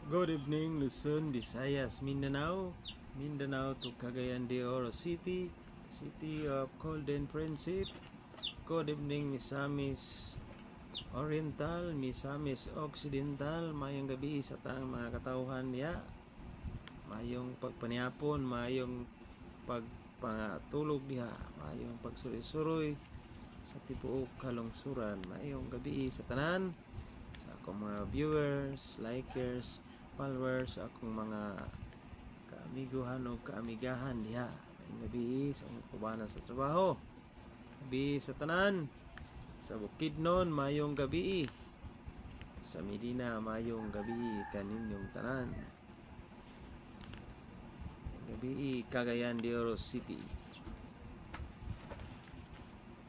Good evening, Luzon, Visayas, Mindanao to Cagayan de Oro City, City of Golden Principe. Good evening, Misamis Oriental, Misamis Occidental. Mayong gabi sa tanang mga katauhan niya. Mayong pagpaniapon, mayong pagpangatulog diha, mayong pagsuroy-suroy sa tibuok kalungsuran. Mayong gabi sa tanan, sa akong mga viewers, likers, followers, akong mga kaamiguhan o kaamigahan diha. Mayong gabi sa akong kubanan sa trabaho. Gabi sa tanan, sa Bukidnon, mayong gabi. Sa Medina, mayong gabi kaninyong tanan. Gabi Cagayan de Oro City.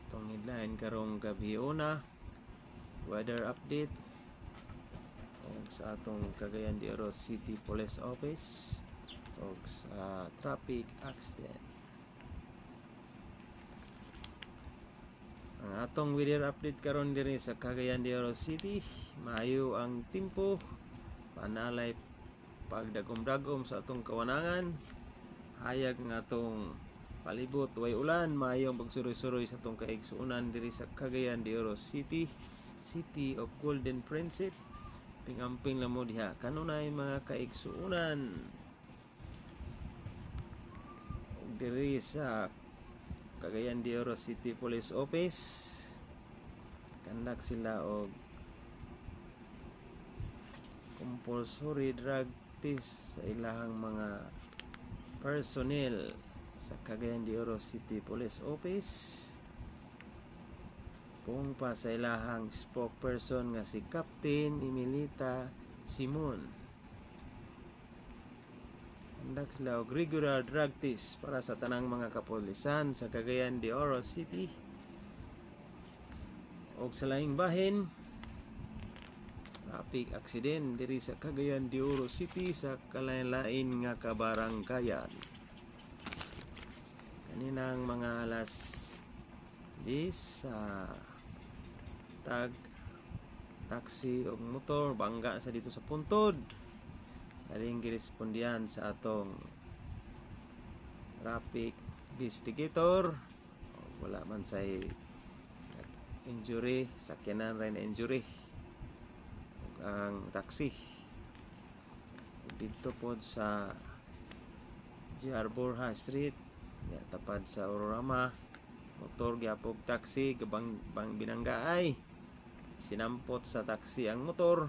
Itong headline karong gabi una, weather update sa atong Cagayan de Oro City Police Office o sa traffic accident. Ang atong weather update karon diri sa Cagayan de Oro City, maayo ang tempo, panalay pagdagom-dagom sa atong kawanangan, hayag nga atong palibot, way ulan, maayong pagsuroy-suroy sa atong kaigsuonan diri sa Cagayan de Oro City, City of Golden Principe. Pingamping lang mo diha kanunay mga kaigsuonan diri sa Cagayan de Oro City Police Office. Kandak sila og compulsory drug test sa ilahang mga personnel sa Cagayan de Oro City Police Office. Kung pa sa ilahang spokesperson nga si Captain Emilita Simon. Handak sila og regular drug test para sa tanang mga kapulisan sa Cagayan de Oro City og sa laing bahin. Traffic accident diri sa Cagayan de Oro City sa kalain-lain nga kabaranggayan. Kaninang mga alas 10 sa taxi o motor bangga sa dito sa puntod. Daling girespondihan sa atong traffic investigator. Wala man say injury, sakyanan rin injury ang taxi. Dito po sa GR Borja Street, tapad sa Ororama, motor gyapog taxi gabang binanggaay. Sinampot sa taxi ang motor,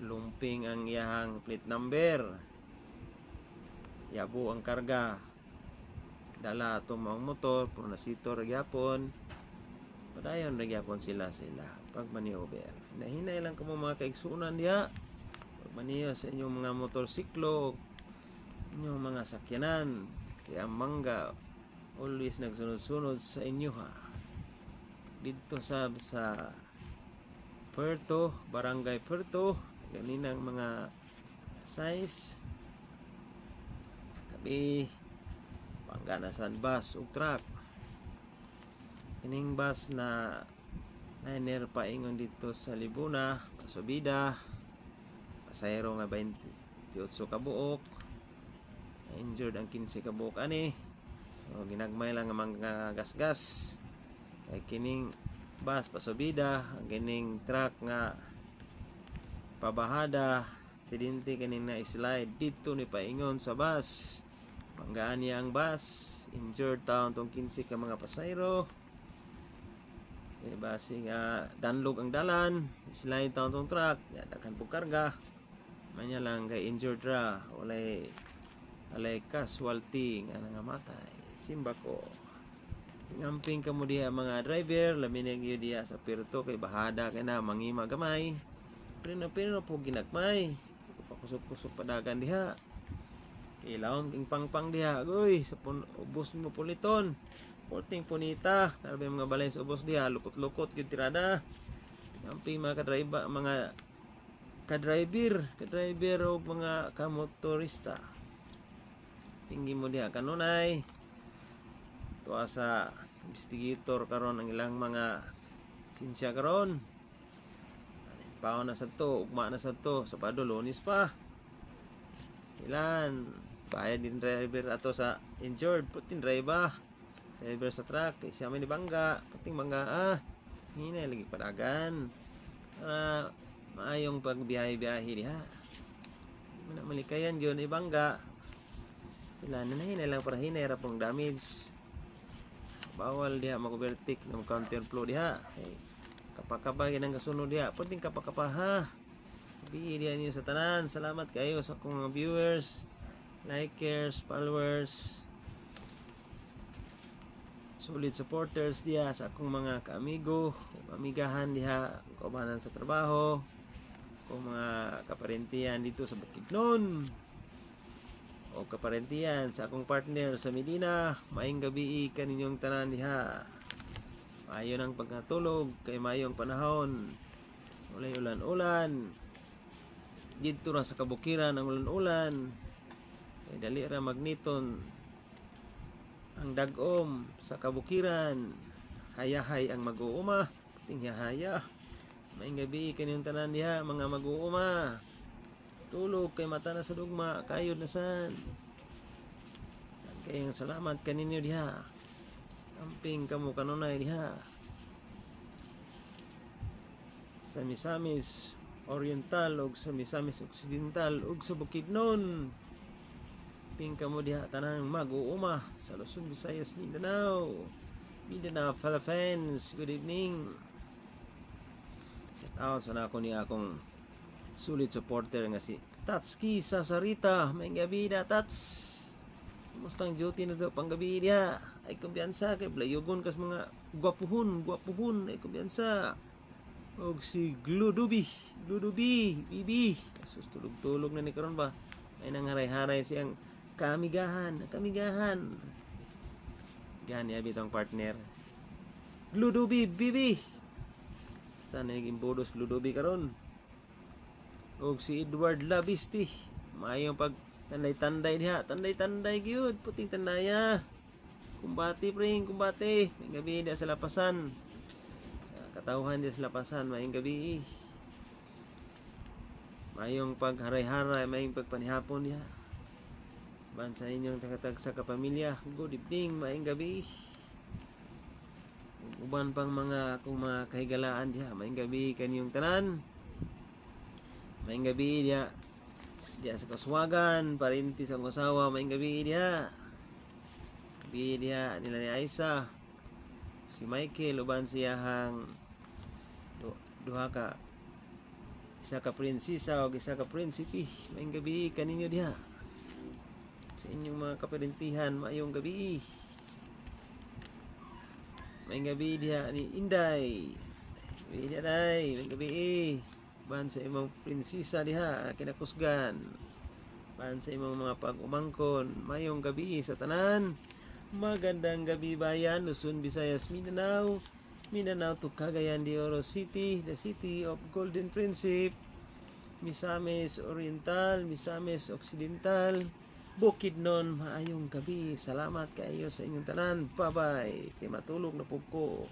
lumping ang iyahang plate number, yabo ang karga, dala itong mga motor, puro nasitor gyapon, padayon gyapon sila pag maniover. Hinahinay lang kamo mga kaigsunan diha pag maniyo sa inyong mga motorsiklo, inyong mga sakyanan, kaya ang mangga always nagsunod-sunod sa inyo ha. Dito sa Puerto, Barangay Puerto, ganinang mga size sa gabi pangganasan bus ug truck. Kining bus na liner paingon dito sa Libuna, pasubida, pasahero nga 28 kabuok, injured ang 15 kabuok ani. O ginagmay lang ang mga gasgas. Kay kining bus pasubida, ang kining truck nga pabahada, aksidente kining na slide dito ni paingon sa bus. Manggaan niya ang bus, injured taon tong 15 ka mga pasahero. Kay basi nga danlog ang dalan, slide taon tong truck, daghan po karga. Manya lang kay injured ra, walay casualty nga nangamatay. Simba ko. Ngamping kamo diha mga driver, lamin gyud diha sa Puerto kay bahada kay na mangima gamay. Pero po ginagmay. Pakusog-kusog padagan diha. Kay laon king pangpang diha. Goy, sa ubos mo puliton. Porting punita, karbe mga balay sa ubos diha, lukot-lukot gyud tirada. Ngamping mga kadriver o mga kamotorista. Tinggi mo diha kanunay. Tuwa sa investigator karon ang ilang mga sinsya karon. Paon na sa to, ugma na sa to, Sabado, Lunes pa. Ilan? Bayad din driver ato sa injured. Puting driver. Driver sa truck. Kaya siya may nibangga. Puting bangga hinay lagi padagan. Para maayong pagbiyahe-biyahe diha. Malikayan yun ibangga. Sila na hinay lang para hinay rapong damage. Bawal diha mag-overtake ng counterflow diha. Okay. Kapakapa yan ang kasunod diha. Puting kapakapa ha. Sabihin niyo sa tanan. Salamat kayo sa akong mga viewers, likers, followers, solid supporters diha sa akong mga kaamigo, amigahan diha, kaubanan sa trabaho, akong mga kaparentiyan dito sa Bukidnon, o kaparentiyan sa akong partner sa Medina. Maayong gabi kaninyong tanan diha. Maayo ng pagkatulog kay maayong panahon. Ulay ulan-ulan. Dito ra sa kabukiran ang ulan-ulan. Kay dali ra magniton ang dagom sa kabukiran. Hayahay ang mag-uuma. Ting haya. Maayong gabi kaninyong tanan diha mga mag-uuma. Tulog kay mata na sa dugma, kayod na san. Kayong salamat kaninyo diha. Amping kamo kanunay diha. Sa Misamis Oriental ug sa Misamis Occidental ug sa Bukidnon. Ping kamo diha tanang mag-uuma sa Luzon, Visayas, Mindanao. Mindanao Philippines. Good evening. Set out sana ako ni akong sulit supporter nga si Tatski sa Sarita. May gabi na Tats. Kumusta ang duty na to pang gabi niya? Ay kumbiyansa kay Blayogon kas mga gwapuhon ay kumbiyansa. Og si Gludubi, Bibi. Asus tulog-tulog na ni karon ba? Ay nangharay-haray siyang kamigahan. Gani abi tong partner. Gludubi, Bibi. Sana naging bodos Gludubi karon. Og si Edward Labisti, maayong pag tanday-tanday diha, tanday-tanday gyud, puting tandaya. Kumbati pring, kumbati. May gabi diha sa lapasan. Sa katawhan diha sa lapasan, maayong gabi. Maayong pagharay-haray, maayong pagpanihapon diha. Ban sa inyong tagatag sa kapamilya, good evening, maayong gabi. Uban pang mga akong mga kahigalaan diha, maayong gabi kaninyong tanan. Maayong gabi diya sa Kaswagan, parinti sa asawa. Maayong gabi diya. Gabi diya nila ni Aisa, si Michael, uban siyahang duha ka, isa ka prinsesa o isa ka prinsipi. Maayong gabi kaninyo diya sa inyong mga kaparentihan. Maayong gabi. Maayong gabi diya ni Inday. Gabi diya day. Maayong gabi. Ban sa imong prinsesa diha kinakusgan. Ban sa imong mga pag-umangkon. Mayong gabi sa tanan. Magandang gabi bayan, Luzon, Visayas, Mindanao to Cagayan de Oro City, the city of Golden Principe, Misamis Oriental, Misamis Occidental, Bukidnon. Maayong gabi. Salamat kayo sa inyong tanan. Bye-bye. Kay matulog na po ko.